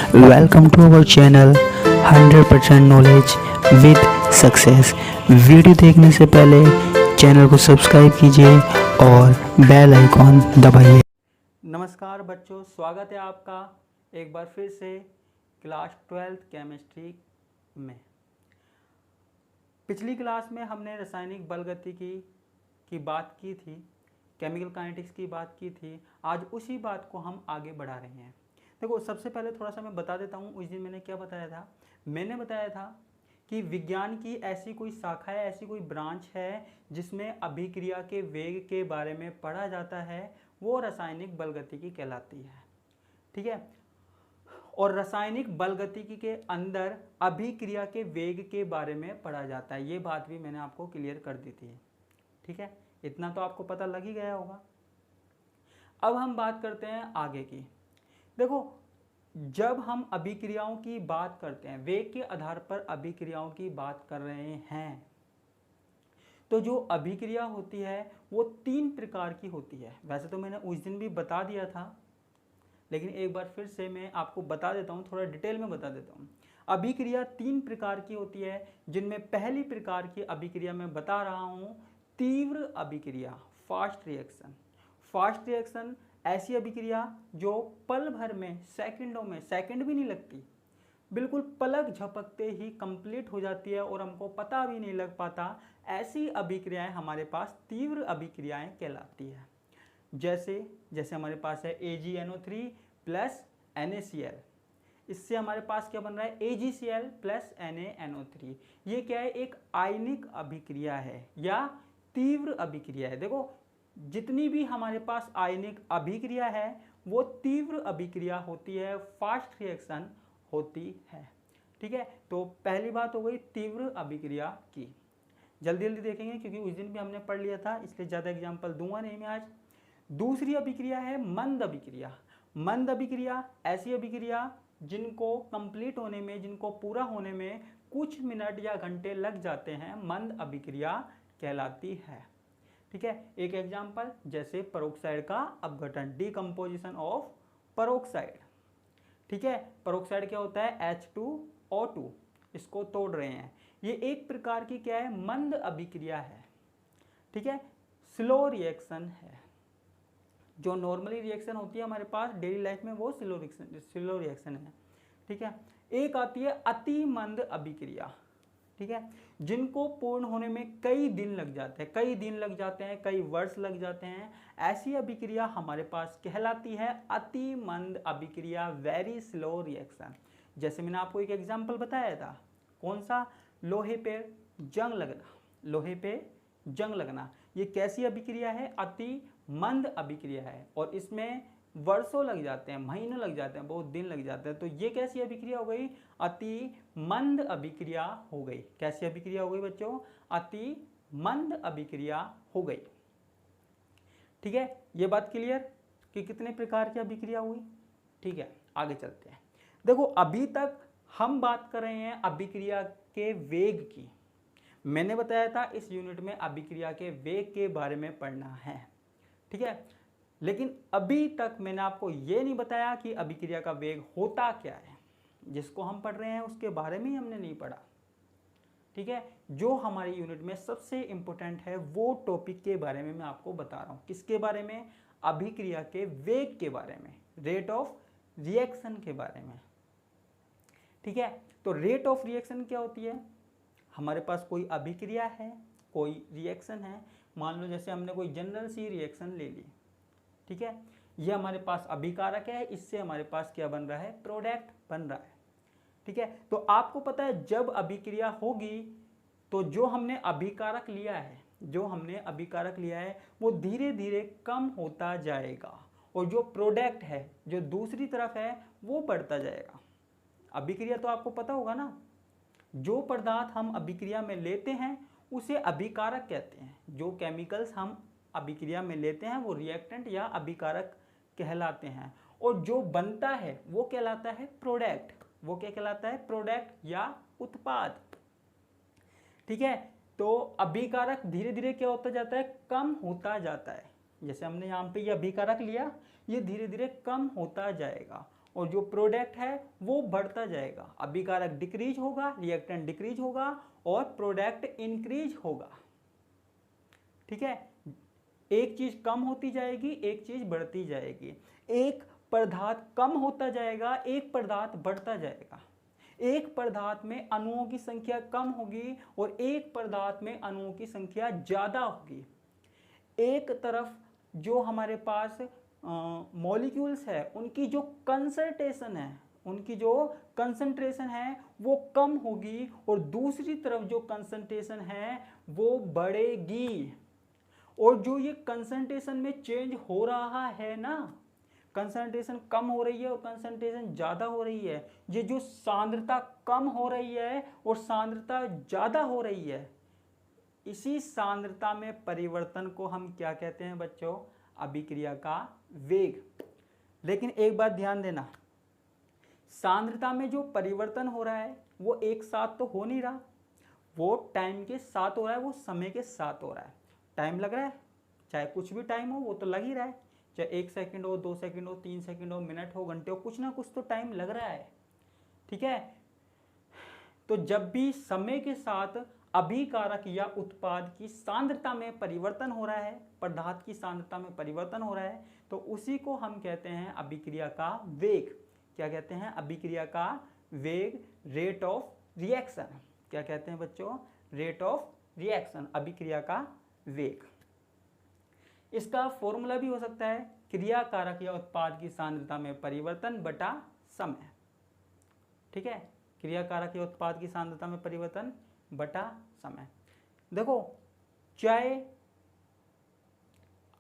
Welcome to our channel 100% knowledge with success. Video देखने से पहले चैनल को सब्सक्राइब कीजिए और बेल आइकॉन दबाइए। नमस्कार बच्चों, स्वागत है आपका एक बार फिर से क्लास 12th केमिस्ट्री में। पिछली क्लास में हमने रासायनिक बलगतिकी की बात की थी, केमिकल काइनेटिक्स की बात की थी। आज उसी बात को हम आगे बढ़ा रहे हैं। देखो, सबसे पहले थोड़ा सा मैं बता देता हूँ उस दिन मैंने क्या बताया था। मैंने बताया था कि विज्ञान की ऐसी कोई शाखा है, ऐसी कोई ब्रांच है जिसमें अभिक्रिया के वेग के बारे में पढ़ा जाता है, वो रासायनिक बलगतिकी कहलाती है। ठीक है, और रासायनिक बलगतिकी के अंदर अभिक्रिया के वेग के बारे में पढ़ा जाता है। ये बात भी मैंने आपको क्लियर कर दी थी। ठीक है, इतना तो आपको पता लग ही गया होगा। अब हम बात करते हैं आगे की। देखो, जब हम अभिक्रियाओं की बात करते हैं, वेग के आधार पर अभिक्रियाओं की बात कर रहे हैं, तो जो अभिक्रिया होती है वो 3 प्रकार की होती है। वैसे तो मैंने उस दिन भी बता दिया था, लेकिन एक बार फिर से मैं आपको बता देता हूँ, थोड़ा डिटेल में बता देता हूँ। अभिक्रिया 3 प्रकार की होती है, जिनमें पहली प्रकार की अभिक्रिया मैं बता रहा हूँ तीव्र अभिक्रिया, फास्ट रिएक्शन। फास्ट रिएक्शन ऐसी अभिक्रिया जो पल भर में, सेकंडों में, सेकंड भी नहीं लगती, बिल्कुल पलक झपकते ही कंप्लीट हो जाती है और हमको पता भी नहीं लग पाता। ऐसी अभिक्रियाएं हमारे पास तीव्र अभिक्रियाएं कहलाती है। जैसे जैसे हमारे पास है AgNO3 प्लस NaCl, इससे हमारे पास क्या बन रहा है AgCl प्लस NaNO3। ये क्या है, एक आयनिक अभिक्रिया है या तीव्र अभिक्रिया है। देखो, जितनी भी हमारे पास आयनिक अभिक्रिया है वो तीव्र अभिक्रिया होती है, फास्ट रिएक्शन होती है। ठीक है, तो पहली बात हो गई तीव्र अभिक्रिया की। जल्दी जल्दी देखेंगे क्योंकि उस दिन भी हमने पढ़ लिया था, इसलिए ज़्यादा एग्जाम्पल दूंगा नहीं मैं आज। दूसरी अभिक्रिया है मंद अभिक्रिया। मंद अभिक्रिया ऐसी अभिक्रिया जिनको कंप्लीट होने में, जिनको पूरा होने में कुछ मिनट या घंटे लग जाते हैं, मंद अभिक्रिया कहलाती है। ठीक है, एक एग्जाम्पल जैसे पेरोक्साइड का अपघटन, डीकम्पोजिशन ऑफ पेरोक्साइड। ठीक है, पेरोक्साइड क्या होता है H2O2, इसको तोड़ रहे हैं। ये एक प्रकार की क्या है, मंद अभिक्रिया है। ठीक है, स्लो रिएक्शन है। जो नॉर्मली रिएक्शन होती है हमारे पास डेली लाइफ में वो स्लो रिएक्शन है। ठीक है, एक आती है अति मंद अभिक्रिया। ठीक है, जिनको पूर्ण होने में कई दिन लग जाते हैं, कई वर्ष लग जाते हैं। ऐसी अभिक्रिया हमारे पास कहलाती है अति मंद अभिक्रिया, वेरी स्लो रिएक्शन। जैसे मैंने आपको एक एग्जांपल बताया था, कौन सा, लोहे पे जंग लगना। लोहे पे जंग लगना ये कैसी अभिक्रिया है, अति मंद अभिक्रिया है, और इसमें वर्षों लग जाते हैं, महीनों लग जाते हैं, बहुत दिन लग जाते हैं। तो ये कैसी अभिक्रिया हो गई, अति मंद अभिक्रिया हो गई। कैसी अभिक्रिया हो गई बच्चों, अति मंद अभिक्रिया हो गई। ठीक है, ये बात क्लियर कि कितने प्रकार की अभिक्रिया हुई। ठीक है, आगे चलते हैं। देखो, अभी तक हम बात कर रहे हैं अभिक्रिया के वेग की। मैंने बताया था इस यूनिट में अभिक्रिया के वेग के बारे में पढ़ना है। ठीक है, लेकिन अभी तक मैंने आपको ये नहीं बताया कि अभिक्रिया का वेग होता क्या है। जिसको हम पढ़ रहे हैं उसके बारे में ही हमने नहीं पढ़ा। ठीक है, जो हमारी यूनिट में सबसे इंपॉर्टेंट है वो टॉपिक के बारे में मैं आपको बता रहा हूँ। किसके बारे में, अभिक्रिया के वेग के बारे में, रेट ऑफ रिएक्शन के बारे में। ठीक है, तो रेट ऑफ रिएक्शन क्या होती है, हमारे पास कोई अभिक्रिया है, कोई रिएक्शन है। मान लो जैसे हमने कोई जनरल सी रिएक्शन ले ली। ठीक है, ये हमारे पास अभिकारक है, इससे हमारे पास क्या बन रहा है, प्रोडक्ट बन रहा है। ठीक है, तो आपको पता है जब अभिक्रिया होगी तो जो हमने अभिकारक लिया है वो धीरे धीरे कम होता जाएगा, और जो प्रोडक्ट है, जो दूसरी तरफ है, वो बढ़ता जाएगा। अभिक्रिया तो आपको पता होगा ना, जो पदार्थ हम अभिक्रिया में लेते हैं उसे अभिकारक कहते हैं। जो केमिकल्स हम अभिक्रिया में लेते हैं वो रिएक्टेंट या अभिकारक कहलाते हैं, और जो बनता है वो कहलाता है प्रोडक्ट। वो क्या कहलाता है, प्रोडक्ट या उत्पाद। ठीक है, तो अभिकारक धीरे धीरे क्या होता जाता है, कम होता जाता है। जैसे हमने यहाँ पे ये अभिकारक लिया, ये धीरे धीरे कम होता जाएगा, और जो प्रोडक्ट है वो बढ़ता जाएगा। अभिकारक डिक्रीज होगा, रिएक्टेंट डिक्रीज होगा और प्रोडक्ट इंक्रीज होगा। ठीक है, एक चीज कम होती जाएगी, एक चीज बढ़ती जाएगी। एक पदार्थ कम होता जाएगा, एक पदार्थ बढ़ता जाएगा। एक पदार्थ में अणुओं की संख्या कम होगी और एक पदार्थ में अणुओं की संख्या ज्यादा होगी। एक तरफ जो हमारे पास मॉलिक्यूल्स है उनकी जो कंसंट्रेशन है वो कम होगी और दूसरी तरफ जो कंसंट्रेशन है वो बढ़ेगी। और जो ये कंसंट्रेशन में चेंज हो रहा है ना, कंसंट्रेशन कम हो रही है और कंसंट्रेशन ज़्यादा हो रही है, ये जो सांद्रता कम हो रही है और सांद्रता ज़्यादा हो रही है, इसी सांद्रता में परिवर्तन को हम क्या कहते हैं बच्चों? अभिक्रिया का वेग। लेकिन एक बात ध्यान देना, सांद्रता में जो परिवर्तन हो रहा है वो एक साथ तो हो नहीं रहा, वो टाइम के साथ हो रहा है, वो समय के साथ हो रहा है। टाइम लग रहा है, चाहे कुछ भी टाइम हो वो तो लग ही रहा है, चाहे 1 सेकंड हो, 2 सेकंड हो, 3 सेकंड हो, मिनट हो, घंटे हो, कुछ ना कुछ तो टाइम लग रहा है। ठीक है, तो जब भी समय के साथ अभिकारक या उत्पाद की सांद्रता में परिवर्तन हो रहा है, पदार्थ की सांद्रता में परिवर्तन हो रहा है, तो उसी को हम कहते हैं अभिक्रिया का वेग। क्या कहते हैं? अभिक्रिया का वेग, रेट ऑफ रिएक्शन। क्या कहते हैं बच्चों? रेट ऑफ रिएक्शन, अभिक्रिया का वेग। इसका फॉर्मूला भी हो सकता है क्रियाकारक या उत्पाद की सांद्रता में परिवर्तन बटा समय। ठीक है, क्रियाकारक या उत्पाद की सांद्रता में परिवर्तन बटा समय। देखो, चाहे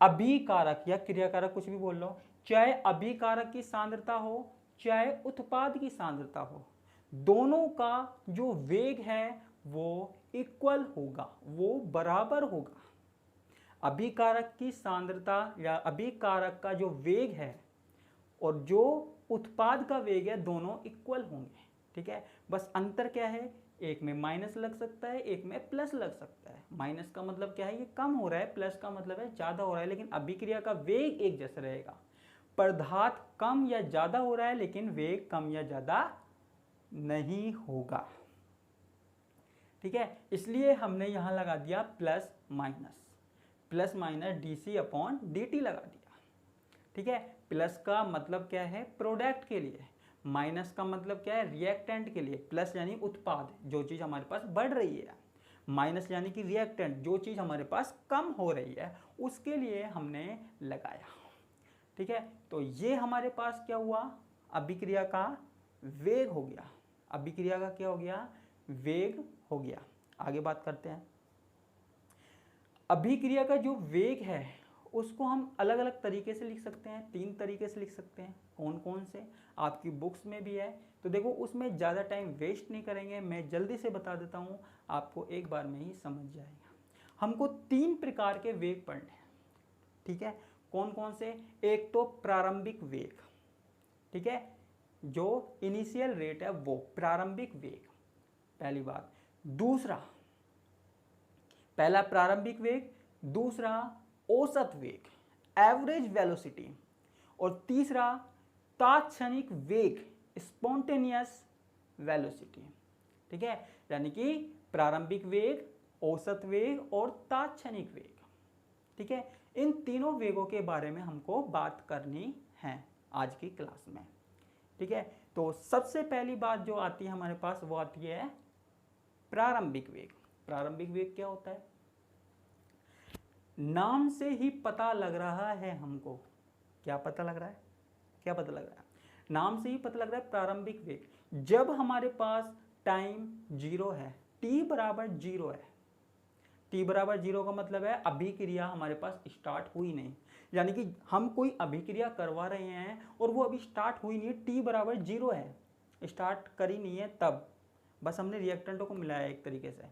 अभिकारक या क्रियाकारक कुछ भी बोल लो, चाहे अभिकारक की सांद्रता हो चाहे उत्पाद की सांद्रता हो, दोनों का जो वेग है वो इक्वल होगा, वो बराबर होगा। अभिकारक की सांद्रता या अभिकारक का जो वेग है और जो उत्पाद का वेग है, दोनों इक्वल होंगे। ठीक है, बस अंतर क्या है? एक में माइनस लग सकता है, एक में प्लस लग सकता है। माइनस का मतलब क्या है? ये कम हो रहा है, प्लस का मतलब है ज़्यादा हो रहा है, लेकिन अभिक्रिया का वेग एक जैसा रहेगा। पदार्थ कम या ज़्यादा हो रहा है लेकिन वेग कम या ज़्यादा नहीं होगा। ठीक है, इसलिए हमने यहाँ लगा दिया plus minus D C upon D T लगा दिया। ठीक है, प्लस का मतलब क्या है? प्रोडक्ट के लिए, माइनस का मतलब क्या है? रिएक्टेंट के लिए। प्लस यानी उत्पाद, जो चीज़ हमारे पास बढ़ रही है, माइनस यानी कि रिएक्टेंट, जो चीज़ हमारे पास कम हो रही है, उसके लिए हमने लगाया। ठीक है, तो ये हमारे पास क्या हुआ? अभिक्रिया का वेग हो गया। अभिक्रिया का क्या हो गया? वेग हो गया। आगे बात करते हैं। अभिक्रिया का जो वेग है उसको हम अलग अलग तरीके से लिख सकते हैं, 3 तरीके से लिख सकते हैं। कौन कौन से? आपकी बुक्स में भी है, तो देखो उसमें ज़्यादा टाइम वेस्ट नहीं करेंगे, मैं जल्दी से बता देता हूँ, आपको एक बार में ही समझ जाएगा। हमको 3 प्रकार के वेग पढ़ने हैं। ठीक है, कौन कौन से? एक तो प्रारंभिक वेग। ठीक है, जो इनिशियल रेट है वो प्रारंभिक वेग, पहली बात। दूसरा, पहला प्रारंभिक वेग, दूसरा औसत वेग, एवरेज वेलोसिटी, और तीसरा तात्क्षणिक वेग, स्पॉन्टेनियस वेलोसिटी। ठीक है, यानी कि प्रारंभिक वेग, औसत वेग और तात्क्षणिक वेग। ठीक है, इन तीनों वेगों के बारे में हमको बात करनी है आज की क्लास में। ठीक है, तो सबसे पहली बात जो आती है हमारे पास वो आती है प्रारंभिक वेग। प्रारंभिक वेग क्या होता है? नाम से ही पता लग रहा है हमको। क्या पता लग रहा है? क्या पता लग रहा है? नाम से ही पता लग रहा है प्रारंभिक वेग। जब हमारे पास टाइम 0 है, t बराबर 0 है, t बराबर 0 का मतलब है अभिक्रिया हमारे पास स्टार्ट हुई नहीं, यानी कि हम कोई अभिक्रिया करवा रहे हैं और वो अभी स्टार्ट हुई नहीं है, t बराबर 0 है, स्टार्ट करी नहीं है, तब बस हमने रिएक्टेंटों को मिलाया एक तरीके से,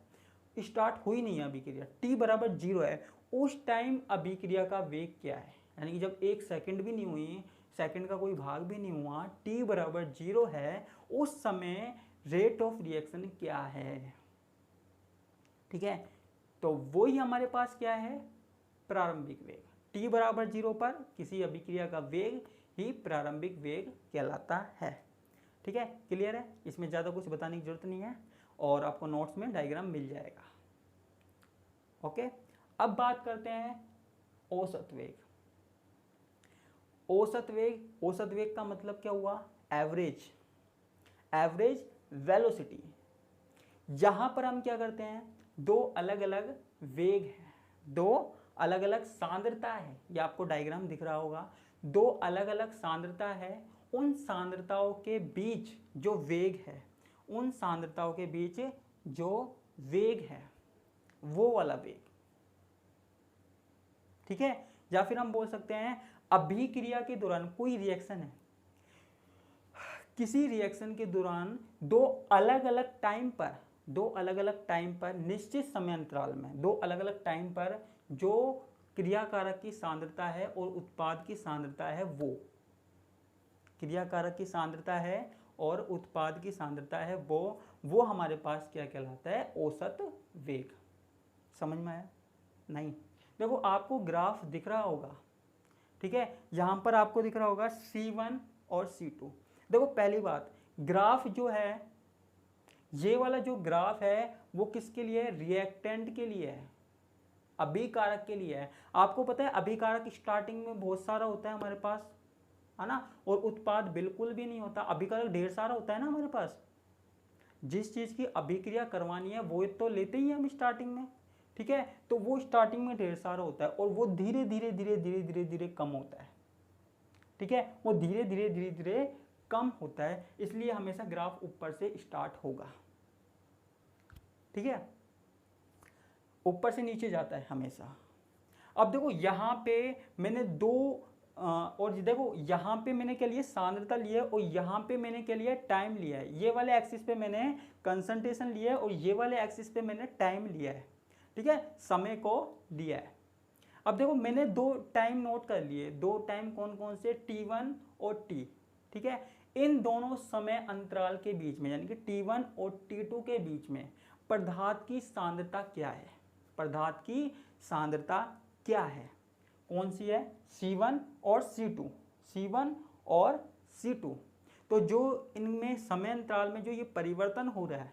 स्टार्ट हुई नहीं है अभिक्रिया, t बराबर 0 है, उस टाइम अभिक्रिया का वेग क्या है? यानी कि जब 1 सेकंड भी नहीं हुई, सेकंड का कोई भाग भी नहीं हुआ, t बराबर 0 है, उस समय रेट ऑफ रिएक्शन क्या है? ठीक है, तो वही हमारे पास क्या है? प्रारंभिक वेग। t बराबर 0 पर किसी अभिक्रिया का वेग ही प्रारंभिक वेग कहलाता है। ठीक है, क्लियर है, इसमें ज़्यादा कुछ बताने की जरूरत नहीं है और आपको नोट्स में डायग्राम मिल जाएगा। ओके, अब बात करते हैं औसत वेग। औसत वेग का मतलब क्या हुआ? Average velocity. यहां पर हम क्या करते हैं, दो अलग अलग वेग हैं, दो अलग अलग सांद्रता है, ये आपको डायग्राम दिख रहा होगा, दो अलग अलग सांद्रता है, उन सांद्रताओं के बीच जो वेग है, उन सांद्रताओं के बीच जो वेग है वो वाला वेग। ठीक है, या फिर हम बोल सकते हैं अभिक्रिया के दौरान कोई रिएक्शन है, किसी रिएक्शन के दौरान दो अलग अलग टाइम पर निश्चित समय अंतराल में दो अलग अलग टाइम पर जो क्रियाकारक की सांद्रता है और उत्पाद की सांद्रता है, वो क्रियाकारक की सांद्रता है और उत्पाद की सांद्रता है, वो हमारे पास क्या कहलाता है? औसत वेग। समझ में आया? नहीं, देखो आपको ग्राफ दिख रहा होगा, ठीक है, यहां पर आपको दिख रहा होगा C1 और C2। देखो पहली बात, ग्राफ जो है, ये वाला जो ग्राफ है वो किसके लिए है? रिएक्टेंट के लिए है, अभिकारक के लिए है। आपको पता है अभिकारक स्टार्टिंग में बहुत सारा होता है हमारे पास, है ना, और उत्पाद बिल्कुल भी नहीं होता। अभिकारक ढेर सारा होता है ना हमारे पास, जिस चीज की अभिक्रिया करवानी है वो तो लेते ही हम स्टार्टिंग में, ठीक है, तो वो स्टार्टिंग में ढेर सारा होता है और वो धीरे धीरे धीरे धीरे धीरे धीरे कम होता है। ठीक है, वो धीरे धीरे धीरे धीरे कम होता है, इसलिए हमेशा ग्राफ ऊपर से स्टार्ट होगा। ठीक है, ऊपर से नीचे जाता है हमेशा। अब देखो यहाँ पे मैंने दो और देखो यहाँ पे मैंने क्या लिया? सांद्रता लिया है, और यहाँ पे मैंने क्या लिया? टाइम लिया है। ये वाले एक्सिस पे मैंने कंसंट्रेशन लिया है और ये वाले एक्सिस पे मैंने टाइम लिया है। ठीक है, समय को लिया है। अब देखो मैंने दो टाइम नोट कर लिए, दो टाइम कौन कौन से? T1 और T। ठीक है, इन दोनों समय अंतराल के बीच में, यानी कि T1 और T2 के बीच में पदार्थ की सांद्रता क्या है? पदार्थ की सांद्रता क्या है? कौन सी है? C1 और C2, C1 और C2। तो जो इनमें समय अंतराल में जो ये परिवर्तन हो रहा है,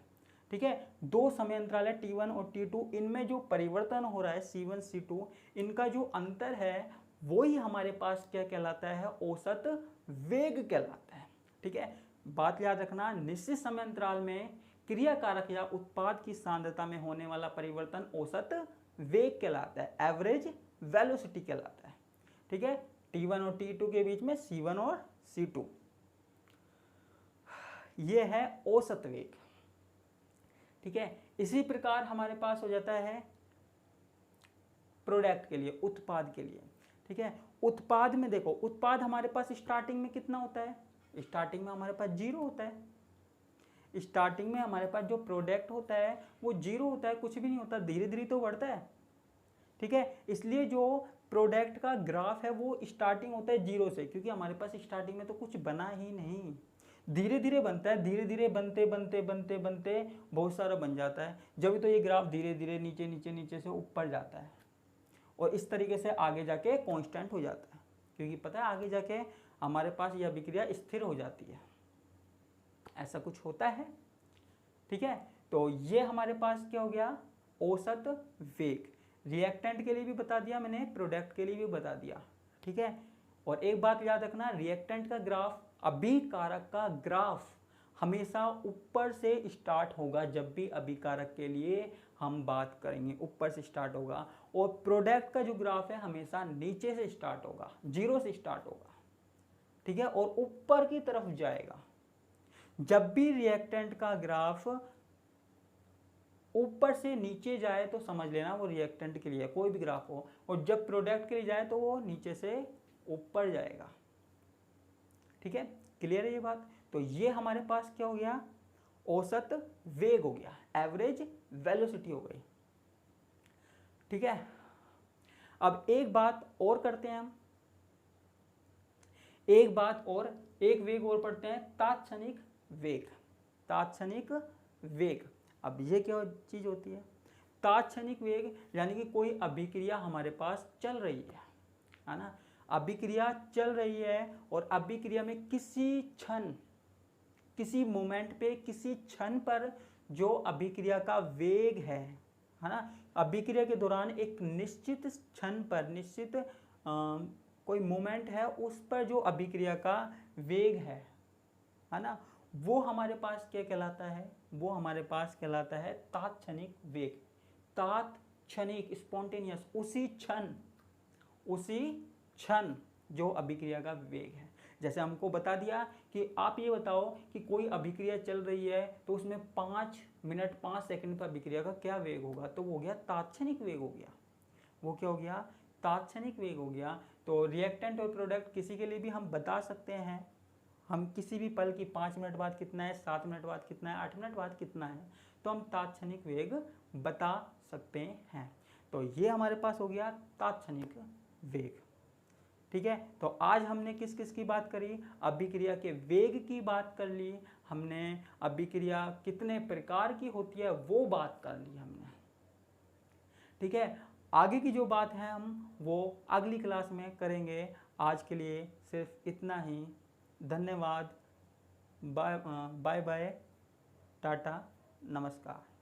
ठीक है, दो समय अंतराल है T1 और T2, इनमें जो परिवर्तन हो रहा है C1 C2, इनका जो अंतर है वो ही हमारे पास क्या कहलाता है? औसत वेग कहलाता है। ठीक है, बात याद रखना, निश्चित समय अंतराल में क्रियाकारक या उत्पाद की सांद्रता में होने वाला परिवर्तन औसत वेग कहलाता है, एवरेज वेलोसिटी कहलाता है। ठीक है, T1 और T2 के बीच में C1 और C2, ये है औसत वेग। ठीक है, इसी प्रकार हमारे पास हो जाता है प्रोडक्ट के लिए, उत्पाद के लिए। ठीक है, उत्पाद में देखो, उत्पाद हमारे पास स्टार्टिंग में कितना होता है? स्टार्टिंग में हमारे पास 0 होता है। स्टार्टिंग में हमारे पास जो प्रोडक्ट होता है वो 0 होता है, कुछ भी नहीं होता, धीरे धीरे तो बढ़ता है। ठीक है, इसलिए जो प्रोडक्ट का ग्राफ है वो स्टार्टिंग होता है 0 से, क्योंकि हमारे पास स्टार्टिंग में तो कुछ बना ही नहीं, धीरे धीरे बनता है, धीरे धीरे बनते बनते बनते बनते बहुत सारा बन जाता है, जब तो ये ग्राफ धीरे धीरे नीचे नीचे नीचे से ऊपर जाता है और इस तरीके से आगे जाके कांस्टेंट हो जाता है, क्योंकि पता है आगे जाके हमारे पास यह अभिक्रिया स्थिर हो जाती है, ऐसा कुछ होता है। ठीक है, तो ये हमारे पास क्या हो गया? औसत वेग। रिएक्टेंट के लिए भी बता दिया मैंने, प्रोडक्ट के लिए भी बता दिया। ठीक है, और एक बात याद रखना, रिएक्टेंट का ग्राफ, अभिकारक का ग्राफ हमेशा ऊपर से स्टार्ट होगा। जब भी अभिकारक के लिए हम बात करेंगे ऊपर से स्टार्ट होगा, और प्रोडक्ट का जो ग्राफ है हमेशा नीचे से स्टार्ट होगा, 0 से स्टार्ट होगा। ठीक है, और ऊपर की तरफ जाएगा। जब भी रिएक्टेंट का ग्राफ ऊपर से नीचे जाए तो समझ लेना वो रिएक्टेंट के लिए, कोई भी ग्राफ हो, और जब प्रोडक्ट के लिए जाए तो वो नीचे से ऊपर जाएगा। ठीक है, क्लियर है ये बात? तो ये हमारे पास क्या हो गया? औसत वेग हो गया, एवरेज वेलोसिटी हो गई। ठीक है, अब एक बात और करते हैं हम, एक बात और, एक वेग और पढ़ते हैं, तात्क्षणिक वेग। तात्क्षणिक वेग, अब ये क्या चीज होती है? तात्क्षणिक वेग यानी कि कोई अभिक्रिया हमारे पास चल रही है ना, अभिक्रिया चल रही है और अभिक्रिया में किसी क्षण, किसी मोमेंट पे, किसी क्षण पर जो अभिक्रिया का वेग है ना, अभिक्रिया के दौरान एक निश्चित क्षण पर, निश्चित कोई मोमेंट है, उस पर जो अभिक्रिया का वेग है ना, वो हमारे पास क्या कहलाता है? वो हमारे पास कहलाता है तात्क्षणिक वेग। तात्क्षणिक, स्पॉन्टेनियस, उसी क्षण जो अभिक्रिया का वेग है। जैसे हमको बता दिया कि आप ये बताओ कि कोई अभिक्रिया चल रही है तो उसमें 5 मिनट 5 सेकंड पर अभिक्रिया का क्या वेग होगा? तो वो हो गया तात्क्षणिक वेग हो गया। वो क्या हो गया? तात्क्षणिक वेग हो गया। तो रिएक्टेंट और प्रोडक्ट किसी के लिए भी हम बता सकते हैं, हम किसी भी पल की 5 मिनट बाद कितना है, 7 मिनट बाद कितना है, 8 मिनट बाद कितना है, तो हम तात्क्षणिक वेग बता सकते हैं। तो ये हमारे पास हो गया तात्क्षणिक वेग। ठीक है, तो आज हमने किस किस की बात करी? अभिक्रिया के वेग की बात कर ली हमने, अभिक्रिया कितने प्रकार की होती है वो बात कर ली हमने। ठीक है, आगे की जो बात है हम वो अगली क्लास में करेंगे। आज के लिए सिर्फ इतना ही। धन्यवाद, बाय बाय, टाटा, नमस्कार।